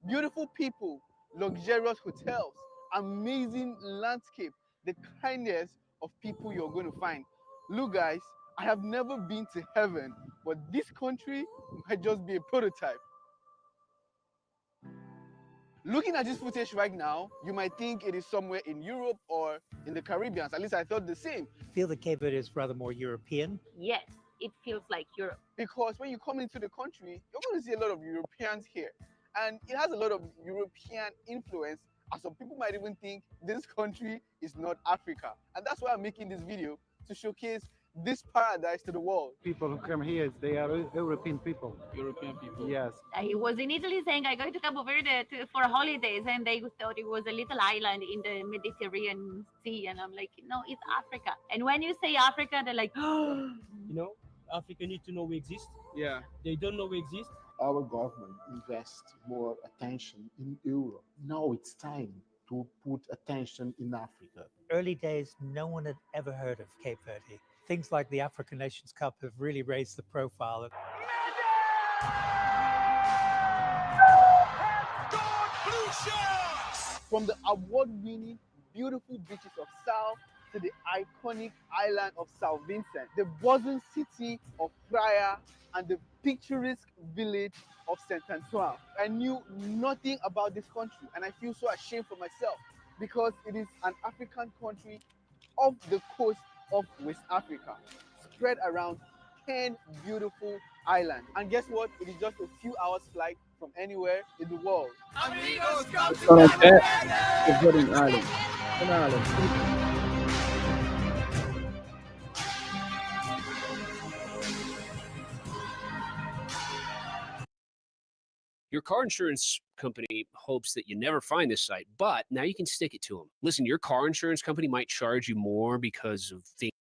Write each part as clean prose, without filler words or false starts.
Beautiful people, luxurious hotels, amazing landscape, the kindness of people you're going to find. Look, guys, I have never been to heaven, but this country might just be a prototype. Looking at this footage right now, you might think it is somewhere in Europe or in the Caribbean. At least I thought the same. I feel that Cape Verde is rather more European. Yes, it feels like Europe. Because when you come into the country, you're going to see a lot of Europeans here. And it has a lot of European influence. And some people might even think this country is not Africa. And that's why I'm making this video to showcase this paradise to the world. People who come here, they are European people. European people. Yes. I was in Italy saying I go to Cabo Verde for holidays, and they thought it was a little island in the Mediterranean Sea, and I'm like, no, it's Africa. And when you say Africa, they're like, oh. You know, Africa need to know we exist. Yeah. They don't know we exist. Our government invests more attention in Europe. Now it's time to put attention in Africa. Early days, no one had ever heard of Cape Verde. Things like the African Nations Cup have really raised the profile. From the award-winning beautiful beaches of South to the iconic island of South Vincent, the buzzing city of Praia, and the picturesque village of Saint Antoine. I knew nothing about this country, and I feel so ashamed for myself because it is an African country off the coast of West Africa, spread around 10 beautiful islands. And guess what? It is just a few hours flight from anywhere in the world. Amigos, come So like that, it's good in Ireland. In Ireland. Your car insurance company hopes that you never find this site, but now you can stick it to them. Listen, your car insurance company might charge you more because of things.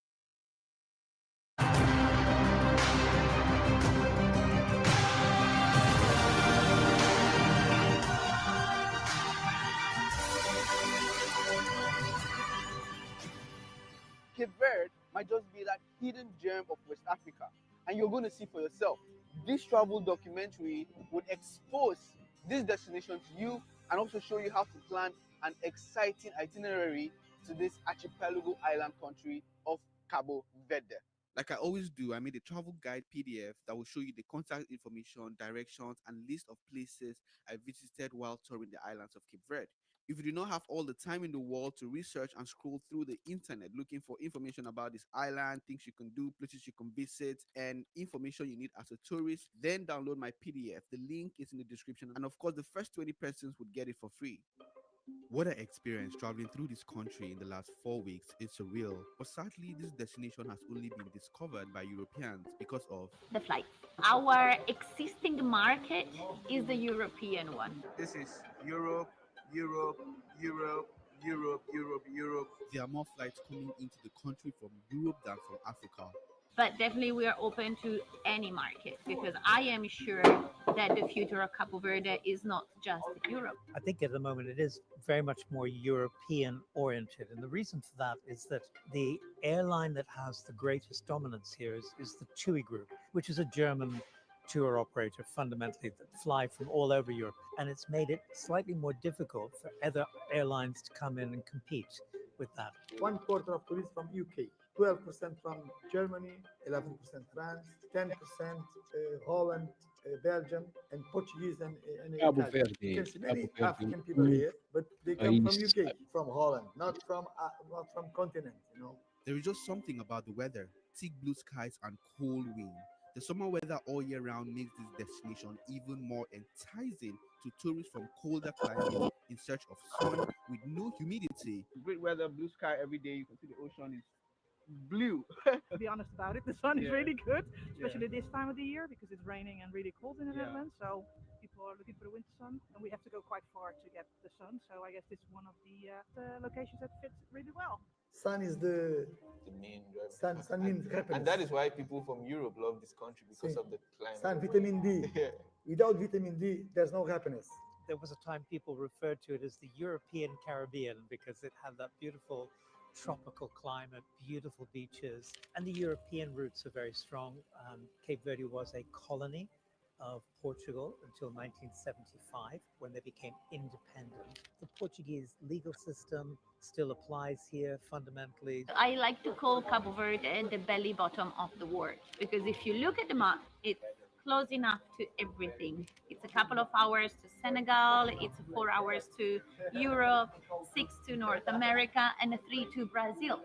Cape Verde might just be that hidden gem of West Africa, and you're going to see for yourself. This travel documentary would expose this destination to you and also show you how to plan an exciting itinerary to this archipelago island country of Cabo Verde. Like I always do, I made a travel guide PDF that will show you the contact information, directions, and list of places I visited while touring the islands of Cape Verde. If you do not have all the time in the world to research and scroll through the internet looking for information about this island, things you can do, places you can visit, and information you need as a tourist, then download my PDF. The link is in the description. And of course, the first 20 persons would get it for free. What I experienced traveling through this country in the last 4 weeks is surreal, but sadly, this destination has only been discovered by Europeans because of The flight. Our existing market is the European one. this is Europe, Europe, Europe, Europe, Europe, Europe. There are more flights coming into the country from Europe than from Africa. But definitely we are open to any market because I am sure that the future of Cabo Verde is not just Europe. I think at the moment it is very much more European oriented. And the reason for that is that the airline that has the greatest dominance here is the TUI Group, which is a German tour operator fundamentally that fly from all over Europe. And it's made it slightly more difficult for other airlines to come in and compete with that. 1/4 of tourists from UK, 12% from Germany, 11% France, 10% Holland, Belgium, and Portuguese and Cabo Italian. Verde. You can see many Cabo Verde. African people here, but they come from Nice. UK, from Holland, not from continent. You know. There is just something about the weather, thick blue skies and cold wind. The summer weather all year round makes this destination even more enticing to tourists from colder climates in search of sun with no humidity. Great weather, blue sky every day. You can see the ocean is blue. To be honest about it, the sun is Yeah. really good, especially this time of the year because it's raining and really cold in the Yeah. Netherlands. So people are looking for the winter sun, and we have to go quite far to get the sun. So I guess this is one of the locations that fits really well. Sun is the main driver. sun means happiness. And that is why people from Europe love this country because See, of the climate. sun, vitamin D. Yeah. Without vitamin D, there's no happiness. There was a time people referred to it as the European Caribbean because it had that beautiful tropical climate, beautiful beaches, and the European roots are very strong. Cape Verde was a colony of Portugal until 1975 when they became independent. The Portuguese legal system still applies here fundamentally. I like to call Cabo Verde the belly bottom of the world because if you look at the map, it's close enough to everything. It's a couple of hours to Senegal, it's 4 hours to Europe, 6 to North America, and 3 to Brazil.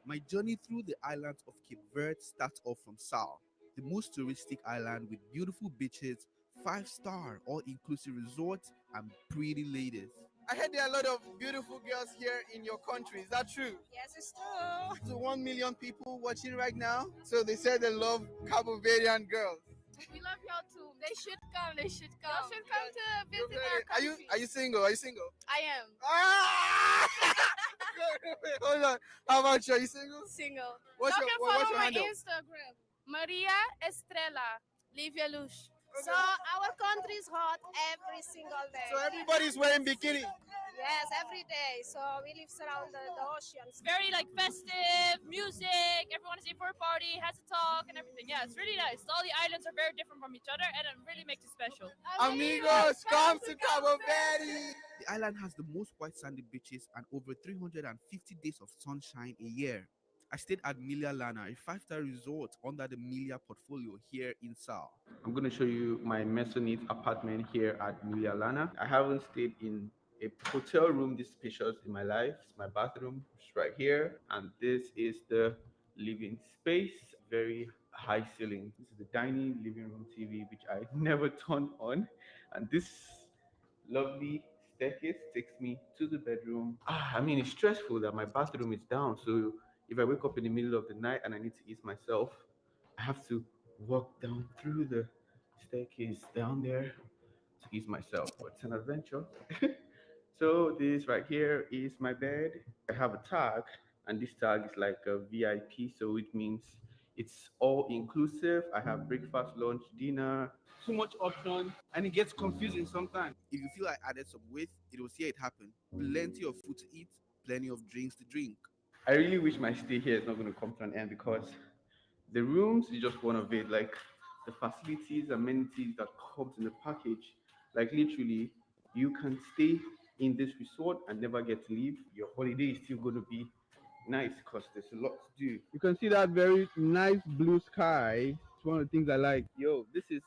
My journey through the islands of Cape Verde starts off from Sal, the most touristic island with beautiful beaches, five-star all-inclusive resorts, and pretty ladies. I heard there are a lot of beautiful girls here in your country. Is that true? Yes, it's true. So 1 million people watching right now. So they said they love Cabo Verdean girls. We love y'all too. They should come. They should come. Y'all should come to visit our Are country. you single? Are you single? I am. Ah! Hold on. How about you? Are you single? Single. What's Y'all your, can what's follow your my handle? Instagram. Maria Estrela. Livia Luz. So our country is hot every single day. So everybody's wearing bikini. Yes, every day. So we live around the ocean. It's very like festive, music, everyone is here for a party, has a talk and everything. Yeah, it's really nice. All the islands are very different from each other and it really makes it special. Amigos, come to Cabo Verde. The island has the most white sandy beaches and over 350 days of sunshine a year. I stayed at Milia Lana, a five-star resort under the Milia portfolio here in Sal. I'm going to show you my Masonite apartment here at Milia Lana. I haven't stayed in a hotel room this spacious in my life. It's my bathroom, it's right here, and this is the living space. Very high ceiling. This is the dining living room TV, which I never turn on, and this lovely staircase takes me to the bedroom. I mean, it's stressful that my bathroom is down, so if I wake up in the middle of the night and I need to ease myself, I have to walk down through the staircase down there to ease myself. But it's an adventure. So this right here is my bed. I have a tag, and this tag is like a VIP, so it means it's all inclusive. I have breakfast, lunch, dinner. Too much option, and it gets confusing sometimes. If you feel I added some weight, it was here it happened. Plenty of food to eat, plenty of drinks to drink. I really wish my stay here is not going to come to an end because the rooms is just one of it. Like the facilities, amenities that comes in the package. Like literally, you can stay in this resort and never get to leave. Your holiday is still going to be nice because there's a lot to do. You can see that very nice blue sky. It's one of the things I like. Yo, this is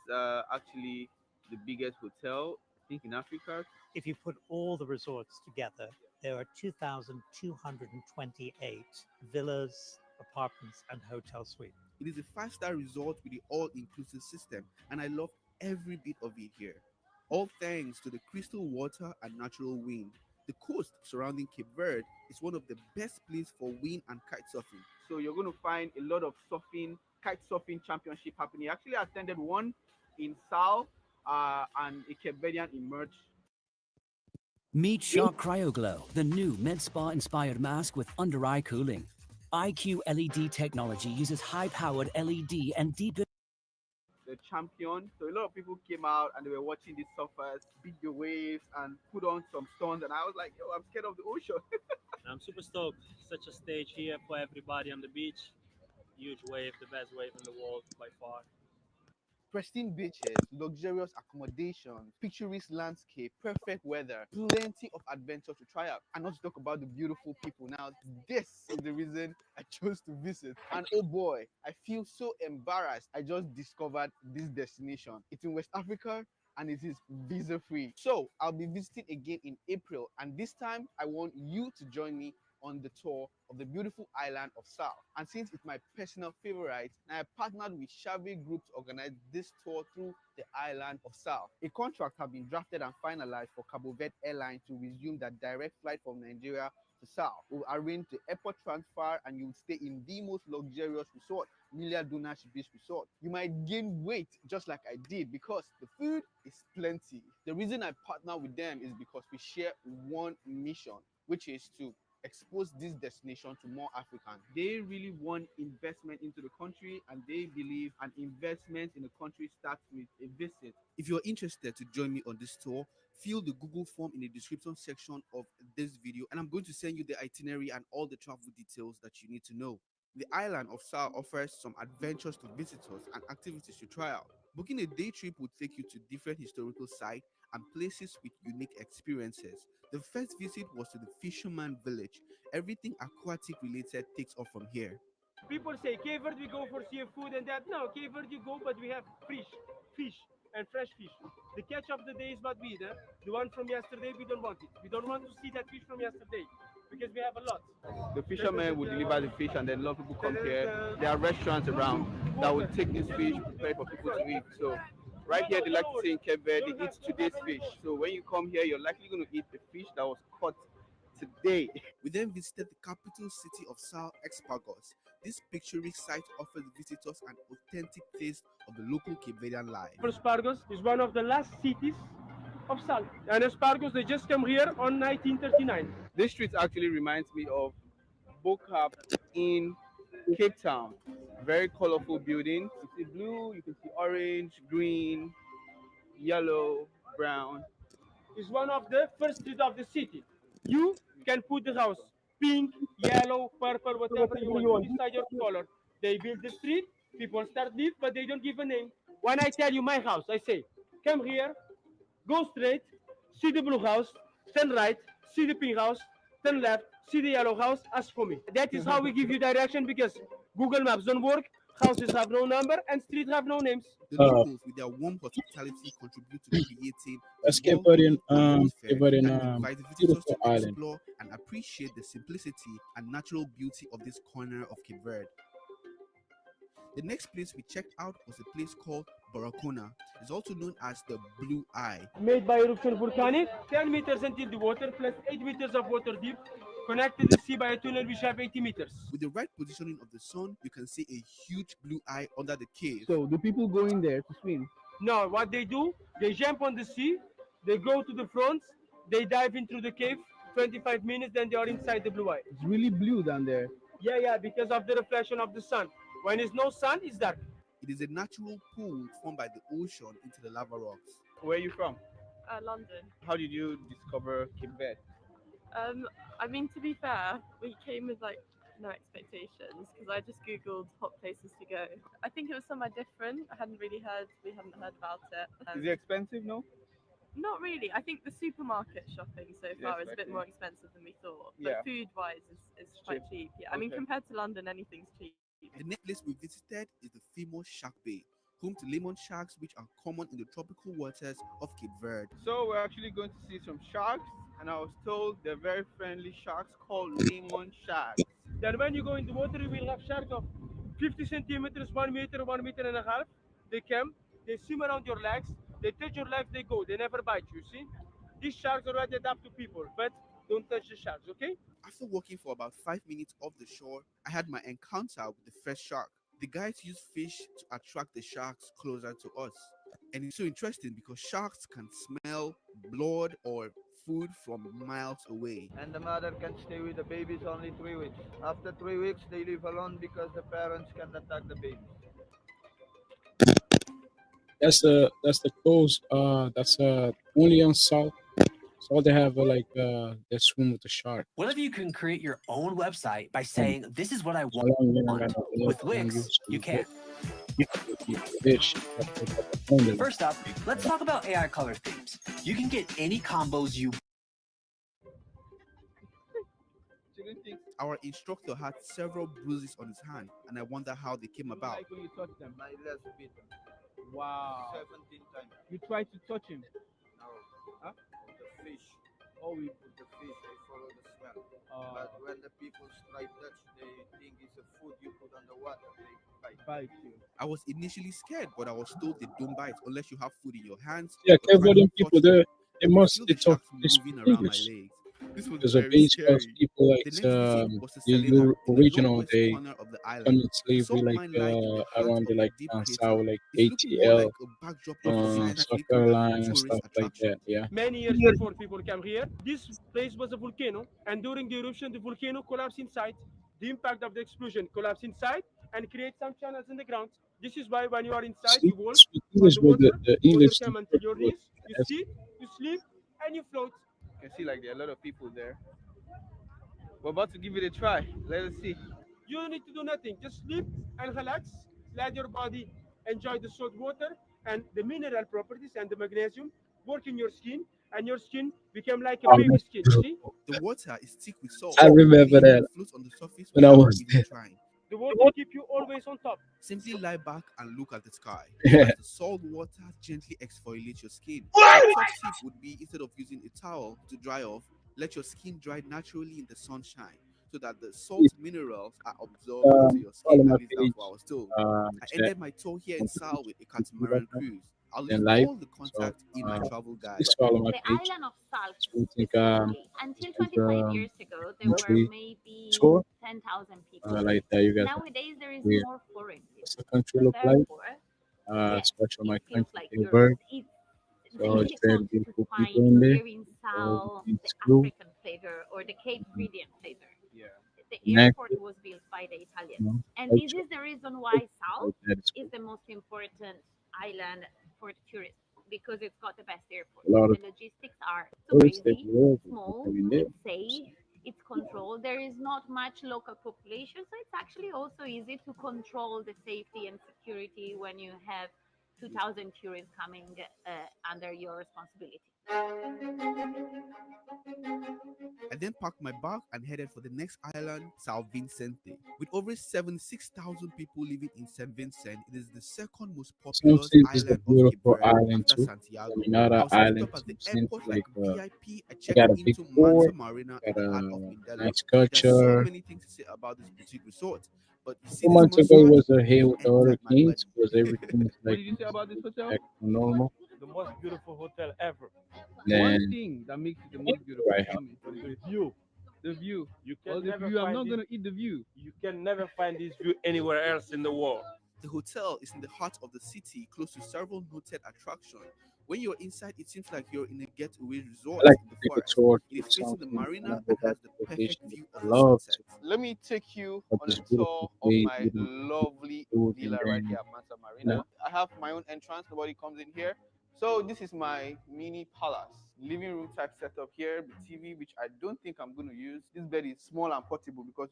actually the biggest hotel, I think, in Africa. If you put all the resorts together, there are 2,228 villas, apartments, and hotel suites. It is a five-star resort with the all-inclusive system, and I love every bit of it here. All thanks to the crystal water and natural wind. The coast surrounding Cape Verde is one of the best places for wind and kite surfing. So you're going to find a lot of surfing, kite surfing championship happening. I actually attended one in Sal and a Cape Verdean emerged. Meet Shock CryoGlow, the new med spa inspired mask with under eye cooling. IQ LED technology uses high-powered LED and deep. The champion. So a lot of people came out and they were watching these surfers beat the waves and put on some stones. And I was like, yo, I'm scared of the ocean. I'm super stoked. Such a stage here for everybody on the beach. Huge wave, the best wave in the world by far. Pristine beaches, luxurious accommodations, picturesque landscape, perfect weather, plenty of adventure to try out. And not to talk about the beautiful people. Now, this is the reason I chose to visit. And oh boy, I feel so embarrassed. I just discovered this destination. It's in West Africa and it is visa-free. So I'll be visiting again in April. And this time, I want you to join me on the tour of the beautiful island of Sal. And since it's my personal favorite, I partnered with Xavi Group to organize this tour through the island of Sal. A contract has been drafted and finalized for Cabo Verde Airlines to resume their direct flight from Nigeria to Sal. We'll arrange the airport transfer and you'll stay in the most luxurious resort, Milia Dunash Beach Resort. You might gain weight just like I did because the food is plenty. The reason I partner with them is because we share one mission, which is to expose this destination to more Africans. They really want investment into the country and they believe an investment in the country starts with a visit. If you're interested to join me on this tour, fill the Google form in the description section of this video and I'm going to send you the itinerary and all the travel details that you need to know. The island of Sal offers some adventures to visitors and activities to try out. Booking a day trip would take you to different historical sites and places with unique experiences. The first visit was to the fisherman village. Everything aquatic related takes off from here. People say Cape Verde we go for seafood and that. No, Cape Verde you go, but we have fish and fresh fish. The catch of the day is what we eat. The one from yesterday we don't want it. We don't want to see that fish from yesterday because we have a lot. The fishermen will deliver the fish, and then a lot of people come here. There are restaurants around that will take this fish, prepare for people to eat. So right here, they like to say in Cape Verde, eat today's fish. So when you come here, you're likely going to eat the fish that was caught today. We then visited the capital city of Sal Expagos. This picturesque site offers visitors an authentic taste of the local Cape Verdean life. Espargos is one of the last cities of Sal. And Espargos, they just came here on 1939. This street actually reminds me of Bokap in Cape Town. Very colorful buildings. You see blue, you can see orange, green, yellow, brown. It's one of the first streets of the city. You can put the house pink, yellow, purple, whatever you want. You decide your color. They build the street, people start live, but they don't give a name. When I tell you my house, I say, come here, go straight, see the blue house, turn right, see the pink house, turn left, see the yellow house, ask for me. That is how we give you direction because Google Maps don't work, houses have no number, and streets have no names. The locals, with their warm hospitality, contribute to creating Let's a keep welcoming putting atmosphere keep that invites visitors to beautiful island. explore and appreciate the simplicity and natural beauty of this corner of Cape Verde. The next place we checked out was a place called Baracona. It's also known as the Blue Eye. Made by eruption volcanic, 10 meters until the water, plus 8 meters of water deep, connected to the sea by a tunnel which have 80 meters. With the right positioning of the sun, you can see a huge blue eye under the cave. So do people go in there to swim? No, what they do, they jump on the sea, they go to the front, they dive into the cave, 25 minutes, then they are inside the blue eye. It's really blue down there. Yeah, because of the reflection of the sun. When there's no sun, it's dark. It is a natural pool formed by the ocean into the lava rocks. Where are you from? London. How did you discover Cape Verde? I mean, to be fair, we came with like no expectations because I just googled hot places to go. I think it was somewhere different. We hadn't heard about it. Is it expensive? No. Not really. I think the supermarket shopping so far is a bit more expensive than we thought. But food-wise, is quite cheap. Yeah, I mean, compared to London, anything's cheap. The next place we visited is the famous Shark Bay, home to lemon sharks, which are common in the tropical waters of Cape Verde. So we're actually going to see some sharks, and I was told they're very friendly sharks called lemon sharks. Then when you go in the water, you will have sharks of 50 centimeters, 1 meter, 1.5 meters. They come, they swim around your legs, they touch your legs, they go, they never bite you, see? These sharks already adapt to people, but don't touch the sharks, okay? After walking for about 5 minutes off the shore, I had my encounter with the first shark. The guys use fish to attract the sharks closer to us. And it's so interesting because sharks can smell blood or food from miles away. And the mother can stay with the babies only 3 weeks. After 3 weeks, they leave alone because the parents can attack the babies. That's the coast. That's only on South. So they have they swim with the shark. What if you can create your own website by saying, "This is what I want"? With Wix, you can. First up, let's talk about AI color themes. You can get any combos you. Our instructor had several bruises on his hand, and I wonder how they came about. Like when you touch them. My last bitten. Wow. 17 times. You try to touch him. No. Huh? The fish. Oh, we put the fish, they follow the smell. But when the people try touch, they think it's a food you put on the water. They bite you. I was initially scared, but I was told they don't bite unless you have food in your hands. Yeah, or try Cape to people touch there, them. they I could must feel they the talk sharks moving around my English. legs. This was There's a very beach scary. of people like The next visit was to the Selena, in the original. northwest They corner of the island. come in slavery Salt like mine lies in the heart around of the the like deep down crater. south, like It's looking more ATL, like a backdrop of a science South flick Carolina than and tourist stuff like attraction. that. Yeah. Many years before people came here, this place was a volcano, and during the eruption, the volcano collapsed inside. The impact of the explosion collapsed inside and create some channels in the ground. This is why when you are inside, you walk on English, the but water, the water English come until your knees, you sit, you sleep, and you float. You can see like there are a lot of people there. We're about to give it a try. Let us see. You don't need to do nothing. Just sleep and relax. Let your body enjoy the salt water and the mineral properties and the magnesium work in your skin, and your skin become like a Oh, baby that's skin. You see, The water is thick with salt, I remember meaning that it floats on the surface when I without was even there. trying. the water keep you always on top. Simply lie back and look at the sky. Yeah. As the salt water gently exfoliates your skin. My top tip would be, instead of using a towel to dry off, let your skin dry naturally in the sunshine so that the salt minerals are absorbed into your skin. Follow my At least that's page. what I was told. I Check ended my tour here in on Sal with a YouTube right catamaran now. cruise. I'll Then leave live. all the So contact in my travel guide. please follow my The page. island of Salk So we think specifically, until this is 25 years ago, there were country maybe tour. 10,000 people. Like that you guys Nowadays, there is yeah. more foreign What's people. the country look like? Therefore, yes, Especially my it feels country, like the Europe. Verde. It's So it's very difficult to beautiful people find in there. here in So Sal we the can explore. African flavor or the Cape Verdean flavor. The Connect airport it, was built by the you Italians, know, and this culture. is the reason why Sal Like that is is the most important island for the tourists because it's got the best airport. a lot of The logistics are so tourists easy, everywhere. small, I mean, there. it's safe, it's controlled. There is not much local population, so it's actually also easy to control the safety and security when you have 2,000 tourists coming under your responsibility. I then packed my bag and headed for the next island, Sao Vicente. With over 76,000 people living in St. Vincent, it is the second most Some populous cities is a island of Cape beautiful Verde island after too. Santiago. Another I was picked island up at too. the Since airport like like VIP. I they checked got a big into Manta fort, Marina in got the a heart of Mindelo. nice There's so culture. many things to say about this boutique resort, but you see 2 months this ago it massage, was you here have with the other entered my kings body. because everything is What like did you say about this hotel? back to normal. The most beautiful hotel ever. One Then thing that makes it the most beautiful, right tell me. The view. The view. You Well, can the never view, I'm find not this. going to eat the view. You can never find this view anywhere else in the world. The hotel is in the heart of the city, close to several noted attractions. When you're inside, it seems like you're in a getaway resort I like in to the take a forest. tour It to is facing the something when I marina go and back has the to perfect vacation. view I of the love sunset. to Let me take you have on a this beautiful tour of place my with the lovely food and villa right then here at Manta you Marina. I have my own entrance, nobody comes in here. So this is my mini palace, living room type setup here with TV, which I don't think I'm going to use. This bed is small and portable because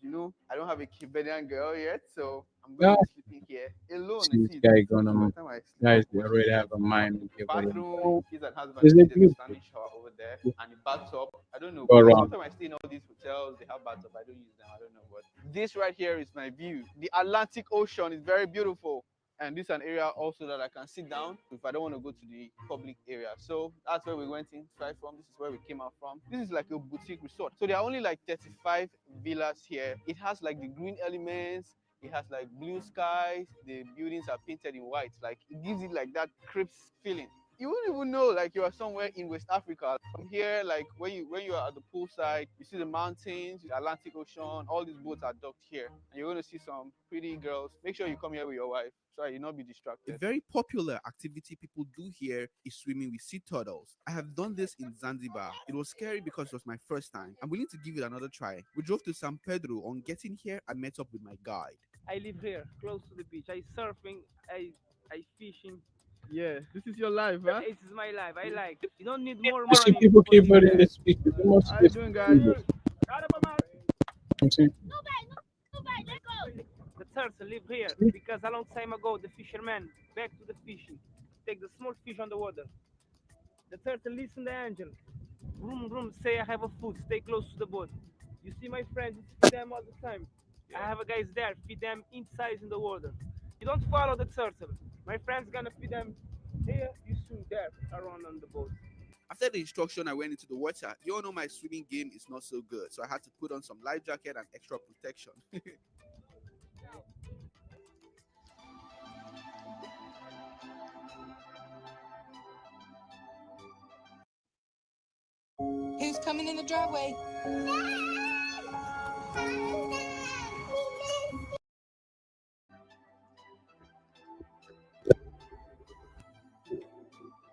I don't have a Kiberian girl yet, so I'm going know, to be sleeping here alone. see You this see, guy so by gonna the time I sleep guys off, they my already kids have a have mind to a give a bathroom, kids and husband, is you see it there's a beautiful? standing shower over there and a bathtub. I don't know, Go but most around. of the time I stay in all these hotels, they have bathtub. I don't use them. I don't know, but this right here is my view. The Atlantic Ocean is very beautiful. And this is an area also that I can sit down if I don't want to go to the public area. So that's where we went in right from. This is where we came out from. This is like a boutique resort. So there are only like 35 villas here. It has like the green elements. It has like blue skies. The buildings are painted in white. Like it gives it like that crisp feeling. You wouldn't even know like you are somewhere in West Africa. From here, like when you are at the poolside, you see the mountains, the Atlantic Ocean, all these boats are docked here. And you're gonna see some pretty girls. Make sure you come here with your wife so you not be A distracted. very popular activity people do here is swimming with sea turtles. I have done this in Zanzibar. It was scary because it was my first time. I'm willing to give it another try. We drove to San Pedro. On getting here, I met up with my guide. I live here, close to the beach. I surfing, I fishing. Yeah, this is your life, huh? This is my life. I like. You don't need more You see money people for keep live putting here. this speaker. They must How you just doing, do guys? this. I'm saying, The turtle live here because a long time ago the fishermen back to the fishing, take the small fish on the water. The turtle listen the angel. Vroom vroom say I have a food, stay close to the boat. You see my friends feed them all the time. I have a guys there, feed them inside in the water. You don't follow the turtle. My friends gonna feed them here, you swim there around on the boat. After the instruction, I went into the water. You all know my swimming game is not so good, so I had to put on some life jacket and extra protection. Who's coming in the driveway?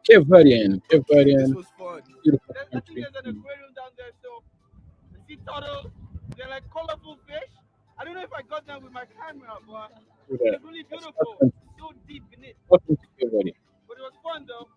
Cape Verdean, This was fun. beautiful I think country. there's an aquarium down there, so the sea turtles, they're like colorful fish. I don't know if I got them with my camera, but Do it that. was really That's beautiful. country. So deep in it. Welcome to Cape Verde. But it was fun though.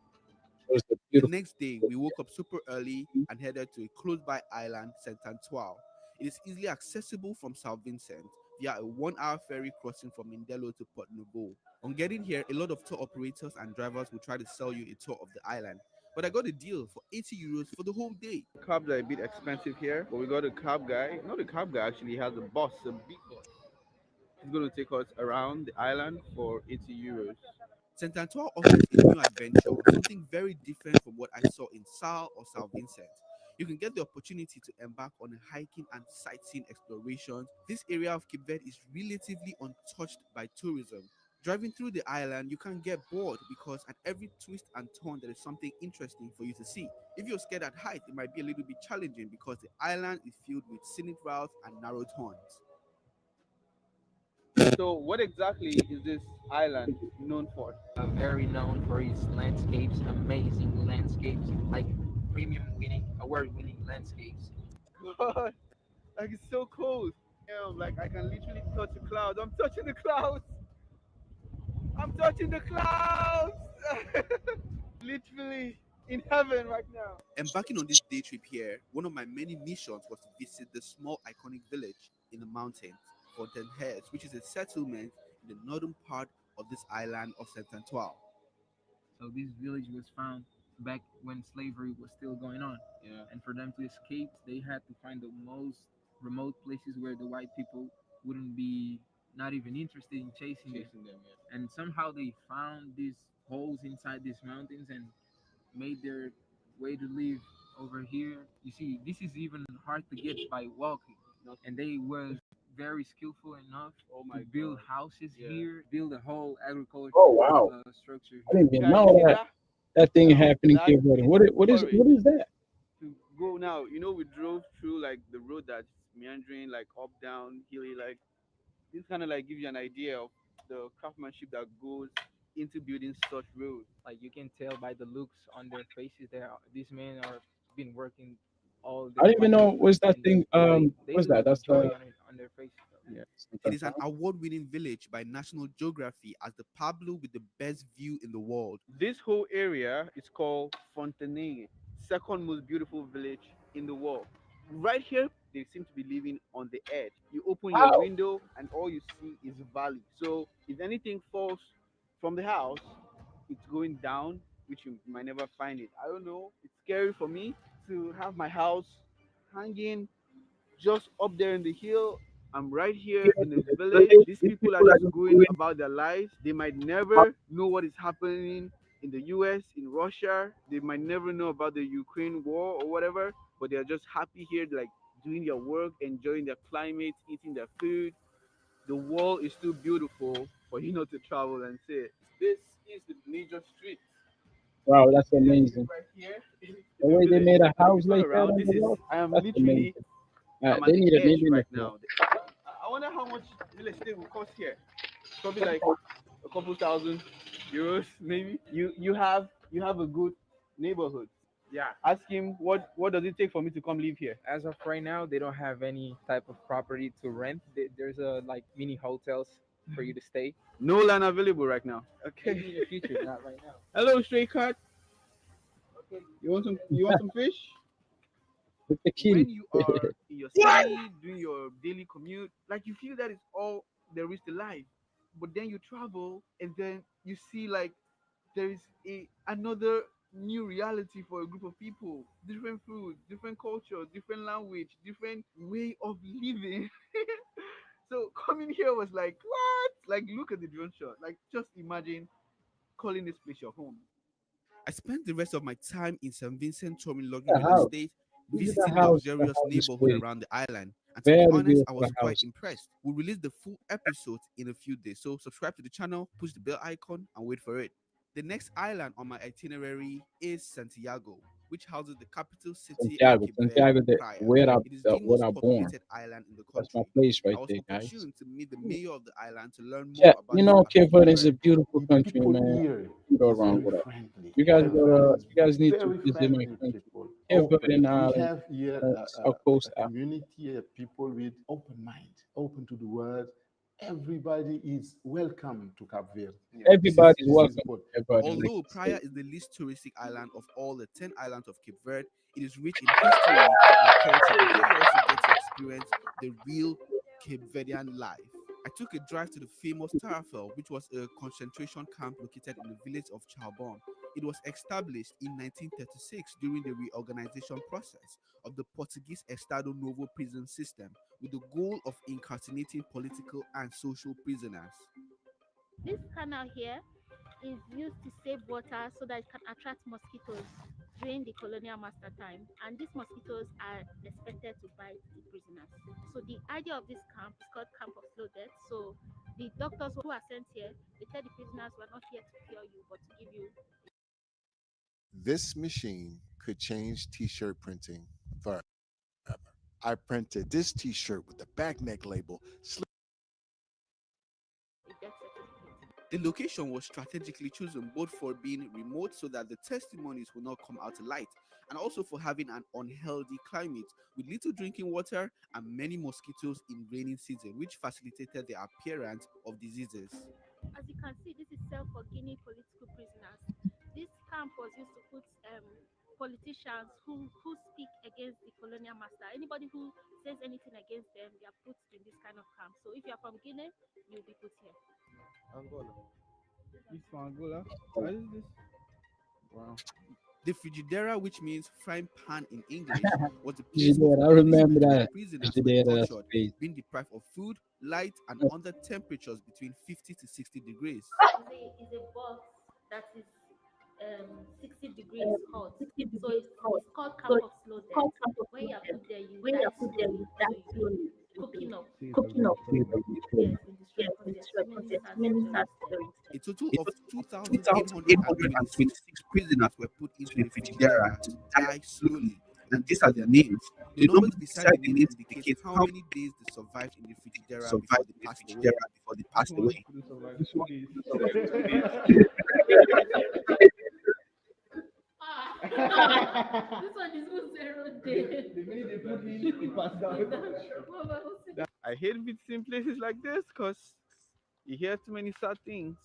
It was the The beautiful. next day, we woke up super early and headed to a close by island, Saint Antoine. It is easily accessible from South Vincent. via a 1-hour ferry crossing from Mindelo to Port Novo. On getting here, a lot of tour operators and drivers will try to sell you a tour of the island. But I got a deal for 80 euros for the whole day. Cabs are a bit expensive here, but we got a cab guy. Not a cab guy, actually, he has a bus, a big bus. He's going to take us around the island for 80 euros. Saint Antoine offers a new adventure, something very different from what I saw in Sal or St. Vincent. You can get the opportunity to embark on a hiking and sightseeing explorations. This area of Cape Verde is relatively untouched by tourism. Driving through the island, you can get bored because at every twist and turn there is something interesting for you to see. If you're scared at height, it might be a little bit challenging because the island is filled with scenic routes and narrow turns. So, what exactly is this island known for? Very known for its landscapes, amazing landscapes, like premium winning, award winning landscapes. God, like it's so cold. Yeah, like I can literally touch the clouds. I'm touching the clouds. I'm touching the clouds. Literally in heaven right now. Embarking on this day trip here, one of my many missions was to visit the small iconic village in the mountains, Fontainebleau, which is a settlement in the northern part of this island of Saint Antoine. So this village was found back when slavery was still going on. Yeah. And for them to escape, they had to find the most remote places where the white people wouldn't be not even interested in chasing them. Yeah. And somehow they found these holes inside these mountains and made their way to live over here. You see, this is even hard to get by walking. And they were very skillful enough to build houses here, build a whole agricultural Oh wow! structure I here. didn't even know that thing happened in Cape Verde. What is that? To go now, we drove through like the road that's meandering, like up, down, hilly, like this kind of like gives you an idea of the craftsmanship that goes into building such roads. Like you can tell by the looks on their faces, these men are been working all I their didn't even life, know what's that and thing. they What's do that? have That's joy the on their faces. yeah. It is an award-winning village by National Geography as the Pablo with the best view in the world. This whole area is called Fontenay, second most beautiful village in the world. Right here, they seem to be living on the edge. You open your Wow. window and all you see is valley. So if anything falls from the house, it's going down, which you might never find it. I don't know. It's scary for me to have my house hanging just up there in the hill. I'm right here in the village. These people are just going about their lives. They might never know what is happening in the US, in Russia. They might never know about the Ukraine war or whatever, but they're just happy here, like doing their work, enjoying their climate, eating their food. The world is too beautiful for you not to travel and see it. This is the major street. Wow, that's See that street amazing. right here in The the way they village. made a And if you house turn like that around, on this the is road, I am that's literally amazing. I'm at They the need edge a right for now. I wonder how much real estate will cost here. Probably like a couple thousand euros, maybe. You have a good neighborhood. Yeah. Ask him what does it take for me to come live here. As of right now, they don't have any type of property to rent. There's like mini hotels for you to stay. No land available right now. Maybe Okay. in the future, not right now. Hello, stray cat. You want some? You want some fish? with the When kitty. you are in your city doing your daily commute, like you feel that is all there is to life. But then you travel and then you see like there is another new reality for a group of people. Different food, different culture, different language, different way of living. So coming here was like what? Like look at the drone shot. Like just imagine calling this place your home. I spent the rest of my time in St. Vincent touring luxury The real house. estate, This is the visiting house. The luxurious house is neighborhood big. around the island. And to be Very honest, I beautiful was quite house. impressed. We'll release the full episode in a few days. So subscribe to the channel, push the bell icon, and wait for it. The next island on my itinerary is Santiago, which houses the capital city of Cape Verde, Santiago, Praia. the It is the where most I born. populated island in the That's my country. place right I was there, guys. opportune to meet the mayor of the island to learn Yeah, more about you the know, impact of Cape Cape Verde is a Verde. beautiful The country, people man. here You go is wrong very with that. friendly. You guys Everybody is you guys need to very visit my friendly country. people. Cape Verde Open. in We have here South Coast a Africa. community of people with open mind, open to the world. Everybody is welcome to Cape Verde. Everybody's This is welcome. important. Everybody like Although to Praia say. is the least touristic island of all the 10 islands of Cape Verde, it is rich in history and culture. But here you also get to experience the real Cape Verdean life. I took a drive to the famous Tarrafel, which was a concentration camp located in the village of Charbon. It was established in 1936 during the reorganization process of the Portuguese Estado Novo prison system with the goal of incarcerating political and social prisoners. This canal here is used to save water so that it can attract mosquitoes during the colonial master time, and these mosquitoes are expected to bite the prisoners. So the idea of this camp is called Camp of Slow Death. So the doctors who are sent here, they tell the prisoners, we're not here to cure you but to give you. This machine could change t-shirt printing forever. I printed this t-shirt with the back neck label. The location was strategically chosen both for being remote so that the testimonies will not come out to light, and also for having an unhealthy climate with little drinking water and many mosquitoes in rainy season, which facilitated the appearance of diseases. As you can see, this is cell for Guinea political prisoners. This camp was used to put politicians who speak against the colonial master. Anybody who says anything against them, they are put in this kind of camp. So if you are from Guinea, you'll be put here. Angola. This for Angola. What is this? Wow. The Frigidaire, which means frying pan in English, was the place Frigidaire, of I orders remember where that. prisoners Frigidaire, were that's tortured, crazy. being deprived of food, light, and under temperatures between 50 to 60 degrees. It's a box that is 60 degrees hot. So it's called Camp of Slow Death. When you are put there, you die slowly. So you cooking up. Yes, we destroy because there's too many sad stories. A total of 2,826 prisoners were put into the Frigidaire to die slowly, and these are their names. The numbers beside the names indicate how many days they survived in the Frigidaire before they passed away. This one is 0 day. The minute they put me, it passed out. I hate visiting places like this because you hear too many sad things.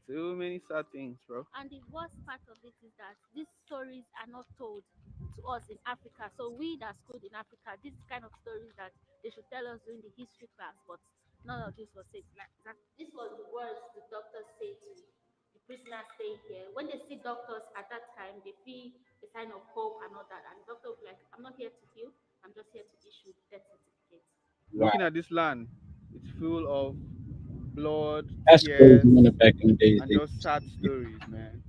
Too many sad things, bro. And the worst part of it is that these stories are not told to us in Africa. So we that schooled in Africa, this is kind of stories that they should tell us during the history class, but none of this was said. Like that. This was the words the doctors say to the prisoners staying here. When they see doctors at that time, they feel a sign of hope and all that. And the doctor will be like, I'm not here to heal, I'm just here to issue death certificates. Looking at this land, it's full of blood, That's tears, crazy, man. Back in the days, and just sad stories, man.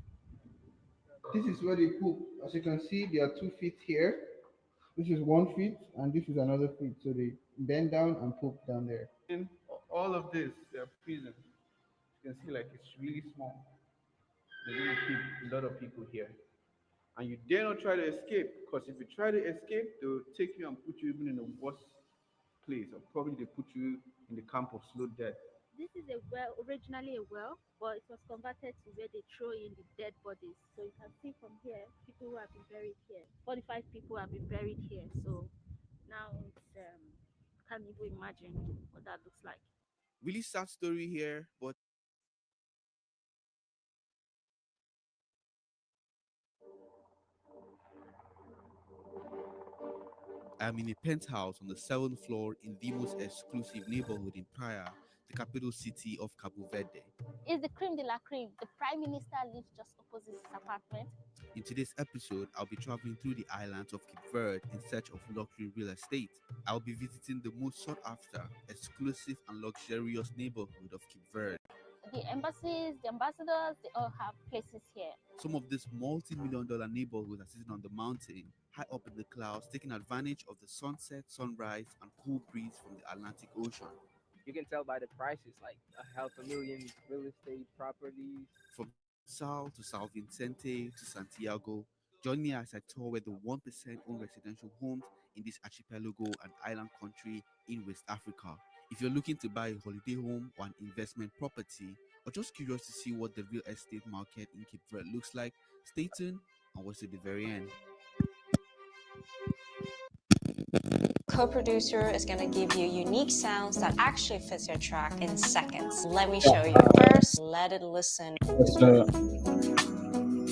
This is where they poop. As you can see, there are 2 feet here. This is 1 feet, and this is another feet. So they bend down and poop down there. In all of this, they're prison. You can see like it's really small. They're going to keep a lot of people here. And you dare not try to escape, because if you try to escape, they will take you and put you even in a worse place, or probably they put you in the camp of slow death. This is a well, originally a well, but it was converted to where they throw in the dead bodies. So you can see from here, people who have been buried here. 45 people have been buried here. So now it's can't even imagine what that looks like. Really sad story here, but I'm in a penthouse on the 7th floor in the most exclusive neighborhood in Praia, the capital city of Cabo Verde. It's the creme de la creme. The Prime Minister lives just opposite his apartment. In today's episode, I'll be traveling through the islands of Cape Verde in search of luxury real estate. I'll be visiting the most sought-after, exclusive and luxurious neighborhood of Cape Verde. The embassies, the ambassadors, they all have places here. Some of this multi-million-dollar neighborhoods are sitting on the mountain, high up in the clouds, taking advantage of the sunset, sunrise, and cool breeze from the Atlantic Ocean. You can tell by the prices, like a $500,000 real estate properties. From Sal to Sal Vicente to Santiago, join me as I tour where the 1% own residential homes in this archipelago and island country in West Africa. If you're looking to buy a holiday home or an investment property, or just curious to see what the real estate market in Cape Verde looks like, stay tuned and watch to the very end. Co-producer is going to give you unique sounds that actually fits your track in seconds. Let me show you. First, let it listen.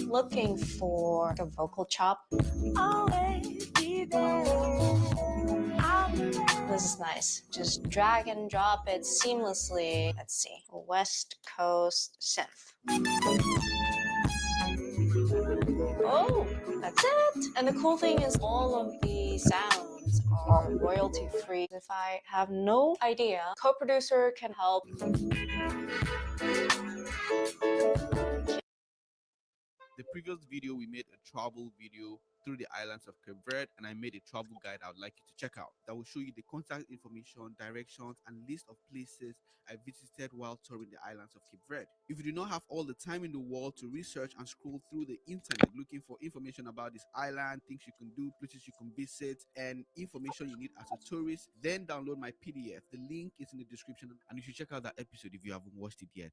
Looking for a vocal chop. Always be there. I'll This is nice. Just drag and drop it seamlessly. Let's see. West Coast synth. Oh, that's it. And the cool thing is all of the sounds are royalty free. If I have no idea, co-producer can help. The previous video, we made a travel video through the islands of Cape Verde, and I made a travel guide I would like you to check out that will show you the contact information, directions, and list of places I visited while touring the islands of Cape Verde. If you do not have all the time in the world to research and scroll through the internet looking for information about this island, things you can do, places you can visit, and information you need as a tourist, then download my PDF. The link is in the description, and you should check out that episode if you haven't watched it yet.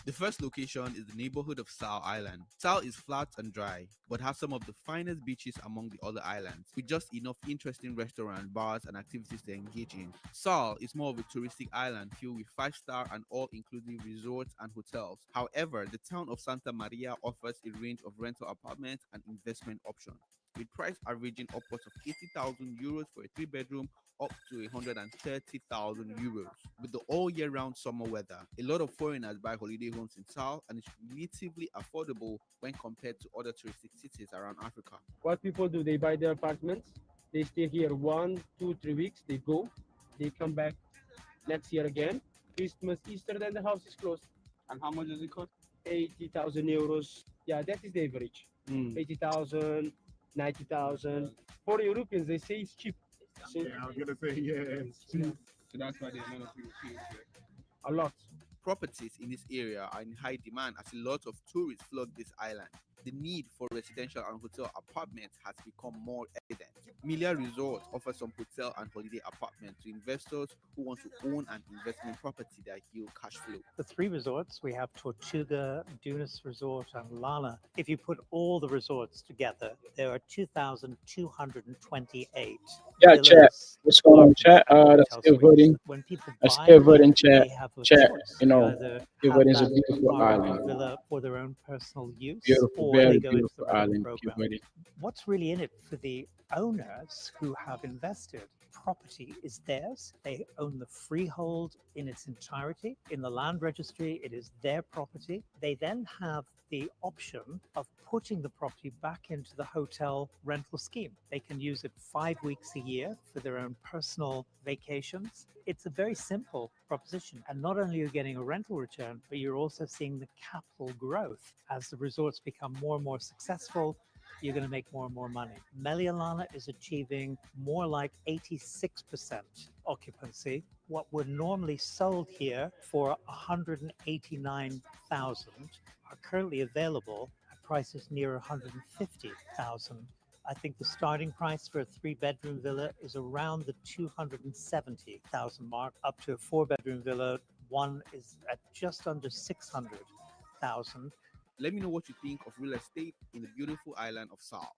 The first location is the neighborhood of Sal Island. Sal is flat and dry, but has some of the finest beaches among the other islands, with just enough interesting restaurants, bars, and activities to engage in. Sal is more of a touristic island filled with 5-star and all-inclusive resorts and hotels. However, the town of Santa Maria offers a range of rental apartments and investment options, with price averaging upwards of 80,000 euros for a 3-bedroom up to 130,000 euros. With the all year round summer weather, a lot of foreigners buy holiday homes in Sal, and it's relatively affordable when compared to other touristic cities around Africa. What people do, they buy their apartments, they stay here 1, 2, 3 weeks, they go, they come back next year again. Christmas, Easter, then the house is closed. And how much does it cost? 80,000 euros. Yeah, that is the average. 80,000, 90,000. For Europeans, they say it's cheap. Yeah, I was gonna say, yeah, it's cheap. So that's why there's a lot of people here. A lot. Properties in this area are in high demand as a lot of tourists flood this island. The need for residential and hotel apartments has become more evident. Milia Resort offers some hotel and holiday apartments to investors who want to own an investment property that yield cash flow. The 3 resorts, we have Tortuga, Dunas Resort, and Lana. If you put all the resorts together, there are 2,228. Yeah, chat. What's going on, chat? That's still voting. When people That's buy still here, voting, chat. they have a Chat. choice. You know, They either still have voting is a that beautiful apartment island. villa for their own personal use, Beautiful, or they very go into the beautiful rental island. Keep program. voting. What's really in it for the owners who have invested? Property is theirs. They own the freehold in its entirety. In the land registry, it is their property. They then have the option of putting the property back into the hotel rental scheme. They can use it 5 weeks a year for their own personal vacations. It's a very simple proposition. And not only are you getting a rental return, but you're also seeing the capital growth as the resorts become more and more successful. You're going to make more and more money. Melialana is achieving more like 86% occupancy. What were normally sold here for 189,000 are currently available at prices near 150,000. I think the starting price for a 3-bedroom villa is around the 270,000 mark. Up to a 4-bedroom villa, one is at just under 600,000. Let me know what you think of real estate in the beautiful island of Sal.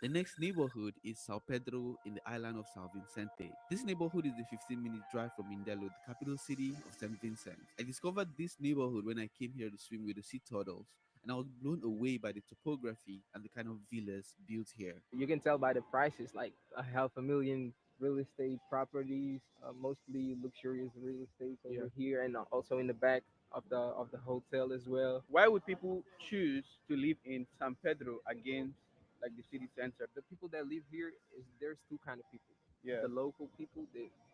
The next neighborhood is Sao Pedro in the island of São Vicente. This neighborhood is a 15-minute drive from Mindelo, the capital city of St. Vincent. I discovered this neighborhood when I came here to swim with the sea turtles, and I was blown away by the topography and the kind of villas built here. You can tell by the prices, like a half a million real estate properties, mostly luxurious real estate over here, and also in the back of the hotel as well. Why would people choose to live in San Pedro against like the city center? The people that live here is there's two kind of people. Yeah. The local people,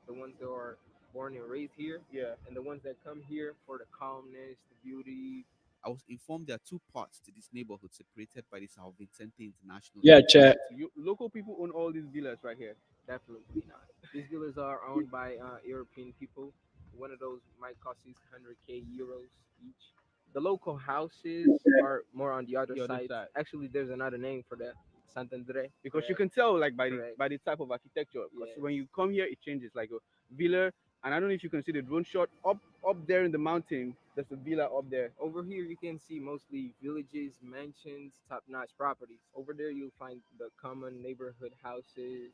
the ones that are born and raised here, Yeah. and the ones that come here for the calmness, the beauty. I was informed there are 2 parts to this neighborhood separated by the São Vicente International Yeah, Airport. chat. Local people own all these villas right here. Definitely not. These villas are owned by European people. One of those might cost you 100k euros each. The local houses are more on the other side. Actually, there's another name for that, Santander. Because you can tell like by Correct. the type of architecture. Because Yeah. when you come here, it changes. Like a villa, and I don't know if you can see the drone shot up there in the mountain. There's a villa up there. Over here, you can see mostly villages, mansions, top-notch properties. Over there, you'll find the common neighborhood houses,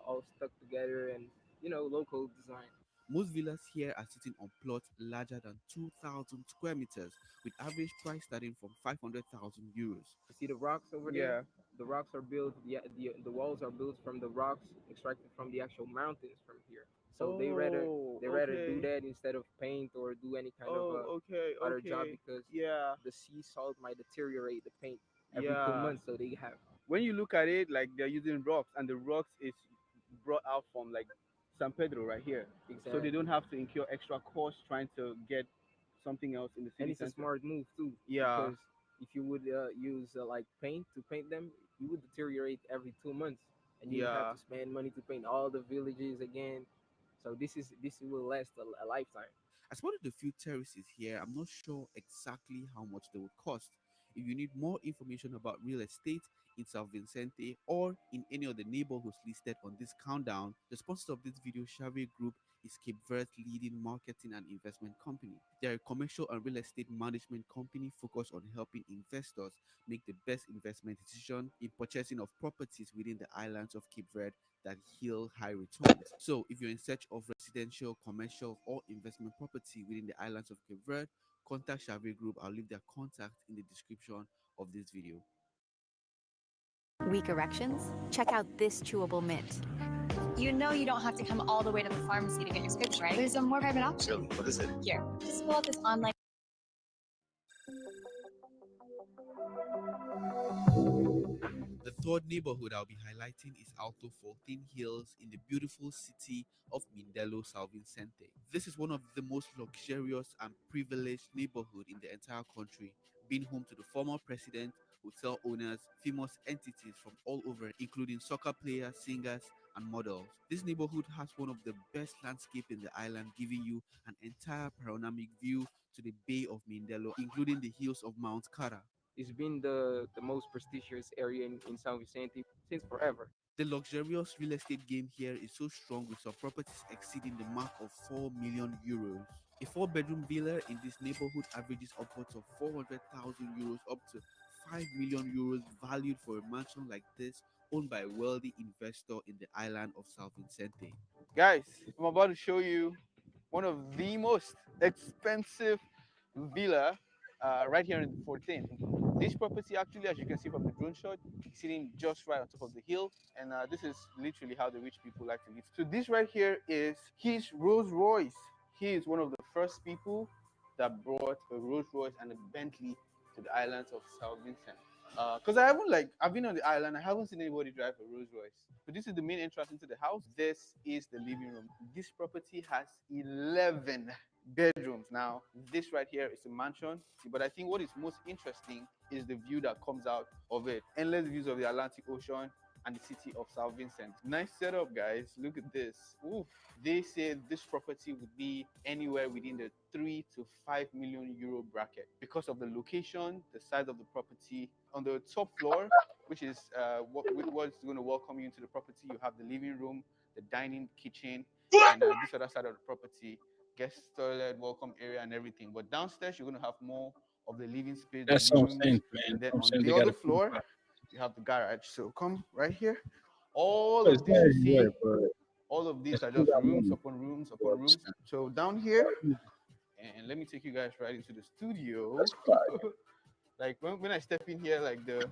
all stuck together, and local design. Most villas here are sitting on plots larger than 2,000 square meters, with average price starting from 500,000 euros. You see the rocks over Yeah. there? the rocks are built, the walls are built from the rocks extracted from the actual mountains from here. So they rather do that instead of paint or do any kind of Okay, other job okay. because Yeah, the sea salt might deteriorate the paint every two yeah. months. So they have When you look at it, like they're using rocks, and the rocks is brought out from like San Pedro right here, so they exactly. don't have to incur extra cost trying to get something else in the And city it's a center. smart move too Yeah, because if you would use like paint to paint them, you would deteriorate every 2 months, and you would have yeah. to spend money to paint all the villages again. So this will last a lifetime. I spotted a few terraces here. I'm not sure exactly how much they would cost. If you need more information about real estate in San Vicente or in any of the neighborhoods listed on this countdown, the sponsor of this video, Xavier Group, is Cape Verde's leading marketing and investment company. They are a commercial and real estate management company focused on helping investors make the best investment decision in purchasing of properties within the islands of Cape Verde that yield high returns. So, if you're in search of residential, commercial, or investment property within the islands of Cape Verde, contact Xavier Group. I'll leave their contact in the description of this video. Weak erections? Check out this chewable mint. You know you don't have to come all the way to the pharmacy to get your scripts, right? There's a more private option. What is it? Here, just fill out this online. The third neighborhood I'll be highlighting is Alto 14 Hills in the beautiful city of Mindelo, São Vicente. This is one of the most luxurious and privileged neighborhood in the entire country, being home to the former president, hotel owners, famous entities from all over, including soccer players, singers, and models. This neighborhood has one of the best landscape in the island, giving you an entire panoramic view to the Bay of Mindelo, including the hills of Mount Cara. It's been the most prestigious area in San Vicente since forever. The luxurious real estate game here is so strong with some properties exceeding the mark of 4 million euros. A 4-bedroom villa in this neighborhood averages upwards of 400,000 euros up to 5 million euros valued for a mansion like this owned by a wealthy investor in the island of São Vicente. Guys, I'm about to show you one of the most expensive villa right here in 14. This property actually, as you can see from the drone shot, is sitting just right on top of the hill, and this is literally how the rich people like to live. So this right here is his Rolls Royce. He is one of the first people that brought a Rolls Royce and a Bentley to the islands of South Vincent. Because I've been on the island, I haven't seen anybody drive a Rolls Royce. But this is the main entrance into the house. This is the living room. This property has 11 bedrooms. Now, this right here is a mansion, but I think what is most interesting is the view that comes out of it. Endless views of the Atlantic Ocean and the city of South Vincent. Nice setup, guys. Look at this. Ooh. They said this property would be anywhere within the 3 to 5 million euro bracket because of the location, the size of the property. On the top floor, which is what's going to welcome you into the property, you have the living room, the dining kitchen, and this other side of the property, guest toilet, welcome area, and everything. But downstairs, you're going to have more of the living space, the That's what I'm rooms, saying, man. and then I'm on saying the they got other a floor, you have the garage. So come right here. All it's of this there you everywhere, see, but all of they these are still just got rooms money. upon rooms upon rooms. So down here, and let me take you guys right into the studio. That's fine. Like when I step in here, like the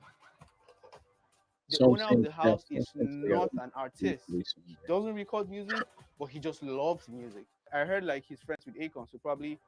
So I'm owner of saying, the yeah, house so I'm is saying they got not an artist. He doesn't record music, but he just loves music. I heard like he's friends with Akon, so probably,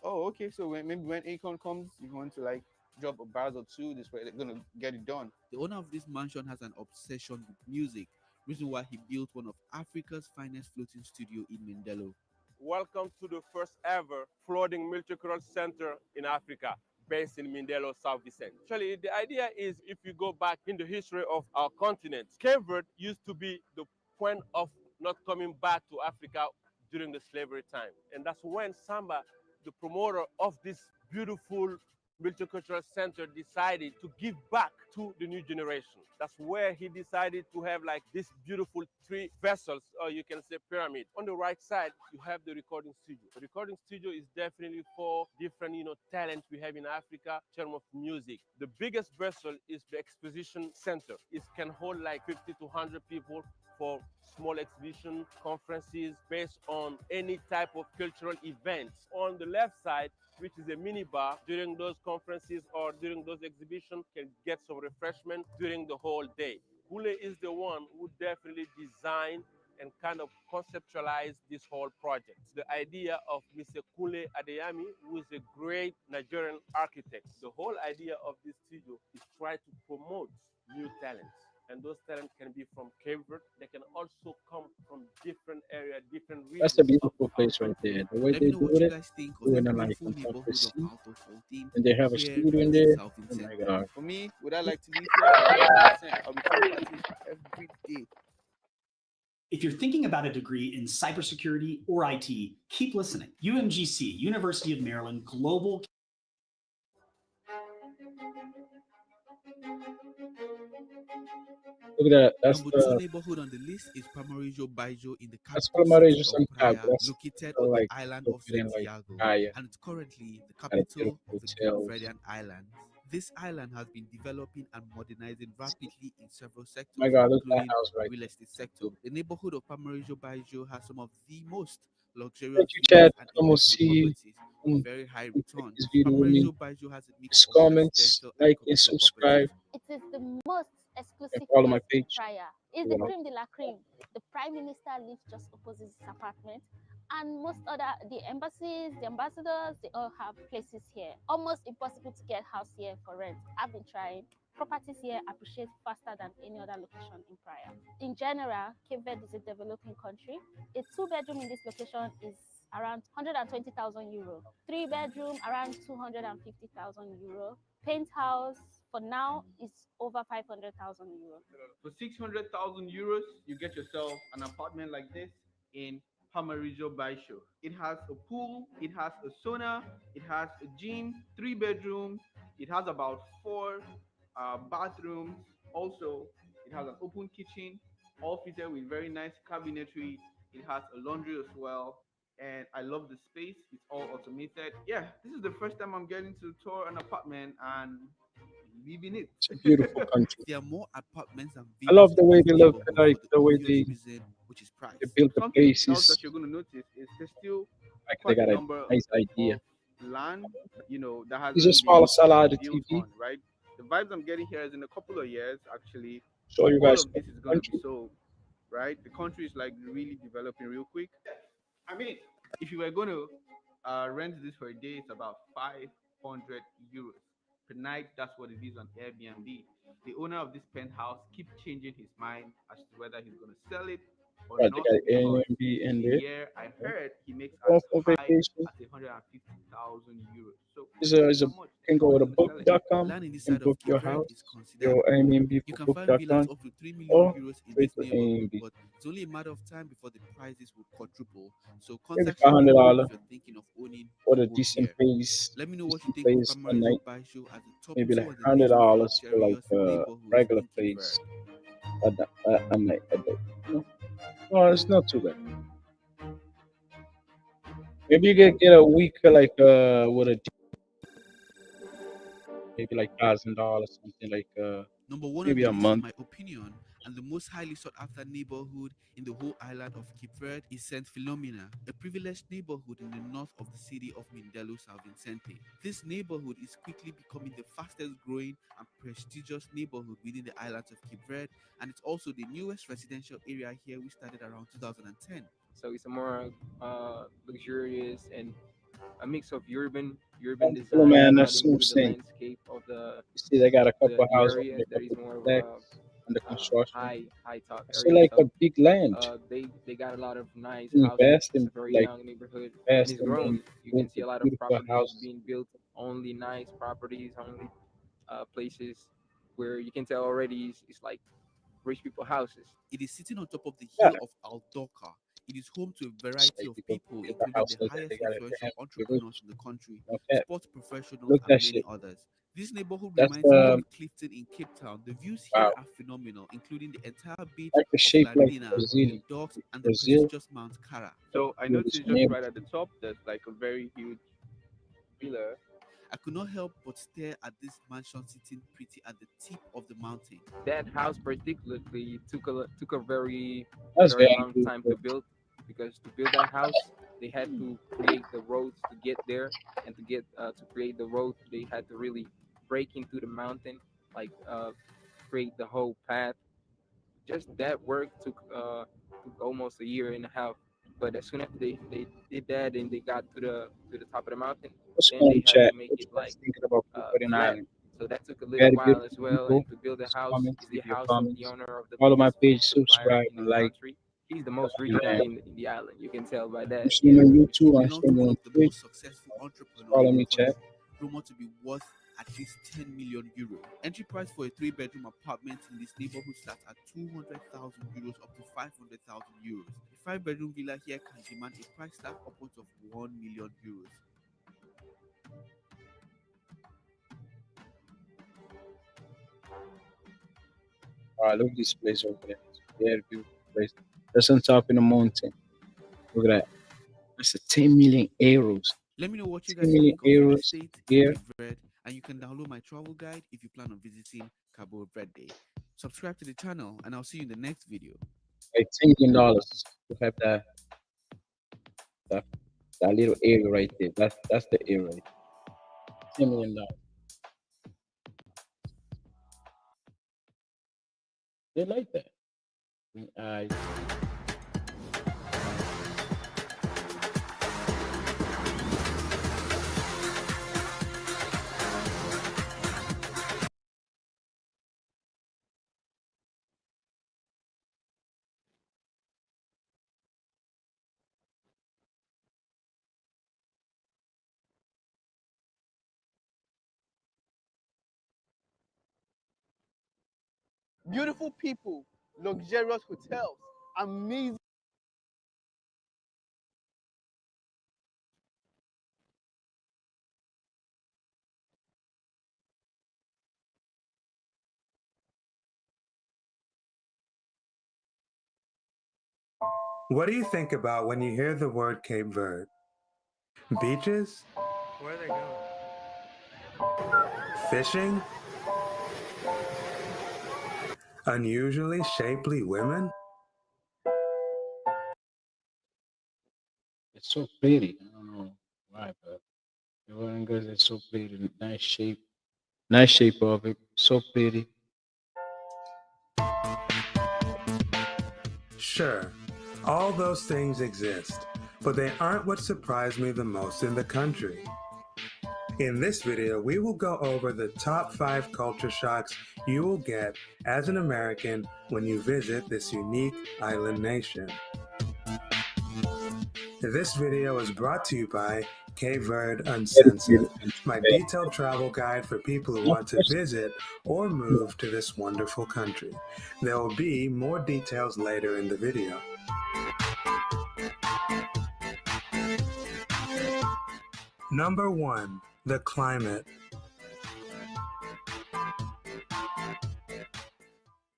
oh, okay. So maybe when Akon comes, you want to like drop a bars or two. This way they're gonna get it done. The owner of this mansion has an obsession with music, reason why he built one of Africa's finest floating studio in Mindelo. Welcome to the first ever floating multicultural center in Africa, based in Mindelo, South Vicente. Actually, the idea is if you go back in the history of our continent, Cape Verde used to be the point of not coming back to Africa during the slavery time. And that's when Samba, the promoter of this beautiful multicultural center, decided to give back to the new generation. That's where he decided to have like this beautiful three vessels, or you can say pyramid. On the right side, you have the recording studio. The recording studio is definitely for different, talents we have in Africa in terms of music. The biggest vessel is the exposition center. It can hold like 50 to 100 people for small exhibition, conferences based on any type of cultural events. On the left side, which is a mini bar, during those conferences or during those exhibitions, can get some refreshment during the whole day. Kule is the one who definitely designed and kind of conceptualized this whole project. The idea of Mr. Kule Adeyemi, who is a great Nigerian architect. The whole idea of this studio is try to promote new talents. And those talents can be from Cape Verde. They can also come from different areas, different That's a regions of beautiful our place right country. there. The way Let me they know do what you it, guys think of doing the it like beautiful on top of the neighborhood of sea, Alto 14 and they have a here studio in in there. South Oh my Vincent. God. For me, would I like to live here? 100%. I'll be throwing parties every day. If you're thinking about a degree in cybersecurity or IT, keep listening. UMGC, University of Maryland Global. Look at that. That's Number 2 the neighborhood on the list is Palmarejo Baijo in the that's capital city Palmarejo of some type. Praia, That's located on the like island of located in like Santiago, Gaia. and it's currently the Got a capital beautiful of the Cape hotels. Verdean Islands. This island has been developing and modernizing rapidly in several Oh sectors, my God, look at that including house right real estate sector. there. The neighborhood of Palmarejo Baijo has some of the most Thank luxurious you, villas Chad. and Vamos investment see properties with very high take returns. this video with me. Palmarejo Baijo has a mix Just of comments, residential and like, and commercial subscribe, properties. It is the most and exclusive follow my place in page. Praia. It's You the know. cream de la cream. The prime minister lives just opposite his apartment, and most other the embassies, the ambassadors, they all have places here. Almost impossible to get house here for rent. I've been trying. Properties here appreciate faster than any other location in Praia. In general, Cape Verde is a developing country. A two-bedroom in this location is around 120,000 euro. Three-bedroom around 250,000 euro. Penthouse for now is over 500,000 euro. For 600,000 euros, you get yourself an apartment like this in Hamarijo Baisho. It has a pool, it has a sauna, it has a gym, 3 bedrooms, it has about four bathrooms. Also, it has an open kitchen, all fitted with very nice cabinetry. It has a laundry as well. And I love the space. It's all automated. Yeah, this is the first time I'm getting to tour an apartment and live in it. It's a beautiful country. There are more apartments and I love villas the in way this they look, neighborhood like for the the way obvious reason, which is price. they build the Something else places. that you're going to notice is there's still Like they quite a got a number nice idea. of land, that It's a hasn't smaller been salad built TV. on, right? The vibes I'm getting here is in a couple of years, actually, Show you all guys of the this is going to be country. sold, right? The country is like really developing real quick. I mean, if you were going to rent this for a day, it's about 500 euros per night. That's what it is on Airbnb. The owner of this penthouse keeps changing his mind as to whether he's going to sell it or Right, they not, got because Airbnb in in a there. year I heard he makes as Going for high vacation. as 150,000 euros. So Is a how much can is go he to going to sell it? book.com Land in this and side of book Cape your Verde house, is considered your gold. Airbnb You for can find villas book.com up to 3 million or euros in straight this to neighborhood, Airbnb. but it's only a matter of time before the prices will quadruple. So Maybe contact your neighborhood $500 if you're thinking of owning for a the home here. Let me know what you decent think of place a Palmarejo night. Baisho as the top Maybe 2 like on the list of $100 for like luxurious a neighborhoods regular in Cape place Verde. a night a day. You know? No, it's not too bad. Maybe you get a week like with a maybe like $1,000 something like Number 1 on maybe the a list, in month. my opinion, and the most highly sought after neighborhood in the whole island of Cape Verde is St. Philomena, a privileged neighborhood in the north of the city of Mindelo, São Vicente. This neighborhood is quickly becoming the fastest growing and prestigious neighborhood within the islands of Cape Verde, and it's also the newest residential area here, which started around 2010. So it's a more luxurious and a mix of urban St. Philomena, design man, that's adding so to the insane. landscape of You see, they got a couple the houses over area. there, There a is couple more of complex a under construction. high top I see area. like a So big land. they got a lot of nice houses. Invest It's in a very like young neighborhood and invest it's and growing. then You build can see the a lot of beautiful properties houses. being built, only nice properties, only places where you can tell already it's like rich people houses. It is sitting on top of the Yeah, hill of Aldoka. It is home to a it's variety like of you go people, get a including house the like that. highest They influential have to be entrepreneurs rich. in the country, No cap. sports professionals, Look and that many shit. others. This neighborhood That's reminds me the of Clifton in Cape Town. The views here wow. are phenomenal, including the entire beach Like the of shape like Landina, Brazil. the docks, and the Brazil, prestigious Mount Cara. the So I beautiful noticed just name. right at the top, there's like a very huge villa. I could not help but stare at this mansion sitting pretty at the tip of the mountain. That house particularly took a very That's very very long good. time to build, because to build that house they had to create the roads to get there, and to create the road they had to really break into the mountain, like create the whole path. Just that work took almost a year and a half. But as soon as they did that and they got to the top of the mountain, What's then going they on, had chat? to make What you it guys like thinking about Cape flat. Island? So that took a little Very while as beautiful well. people. And to build a Just house comment, is the leave your house of the comments. owner of the Follow my biggest food page, supplier subscribe, in and his like. country. He's the most rich guy And in the island. You can tell by that. stream on YouTube It and belongs to stream one on of the Twitch. most successful entrepreneurs Follow in the me, chat. country, rumored to be worth at least 10 million euro. Entry price for a 3-bedroom apartment in this neighborhood starts at 200,000 euros up to 500,000 euros. A 5-bedroom villa here can demand a price tag upwards of 1 million euros. Look at this place over there. It's a very beautiful place. That's on top in the mountain. Look at that. That's a 10 million euros. Let me know what you 10 guys million think of real euros estate in here. Cape Verde, and you can download my travel guide if you plan on visiting Cabo Verde. Subscribe to the channel, and I'll see you in the next video. Like $10 million to have that little area right there. That's the area. Right there. $10 million. They like that. Beautiful people, luxurious hotels, amazing. What do you think about when you hear the word Cape Verde? Beaches? Where are they going? Fishing? Unusually shapely women? It's so pretty. I don't know why, but the one girls are so pretty. Nice shape. Nice shape of it. So pretty. Sure, all those things exist, but they aren't what surprised me the most in the country. In this video, we will go over the top 5 culture shocks you will get as an American when you visit this unique island nation. This video is brought to you by Cape Verde Uncensored, my detailed travel guide for people who want to visit or move to this wonderful country. There will be more details later in the video. Number 1. The climate.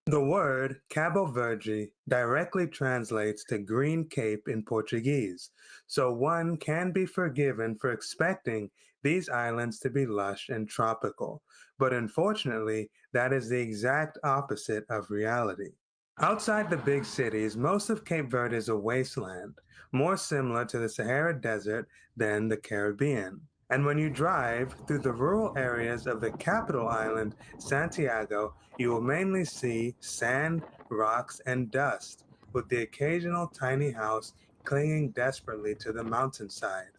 The word Cabo Verde directly translates to Green Cape in Portuguese, so one can be forgiven for expecting these islands to be lush and tropical, but unfortunately, that is the exact opposite of reality. Outside the big cities, most of Cape Verde is a wasteland, more similar to the Sahara Desert than the Caribbean. And when you drive through the rural areas of the capital island, Santiago, you will mainly see sand, rocks, and dust, with the occasional tiny house clinging desperately to the mountainside.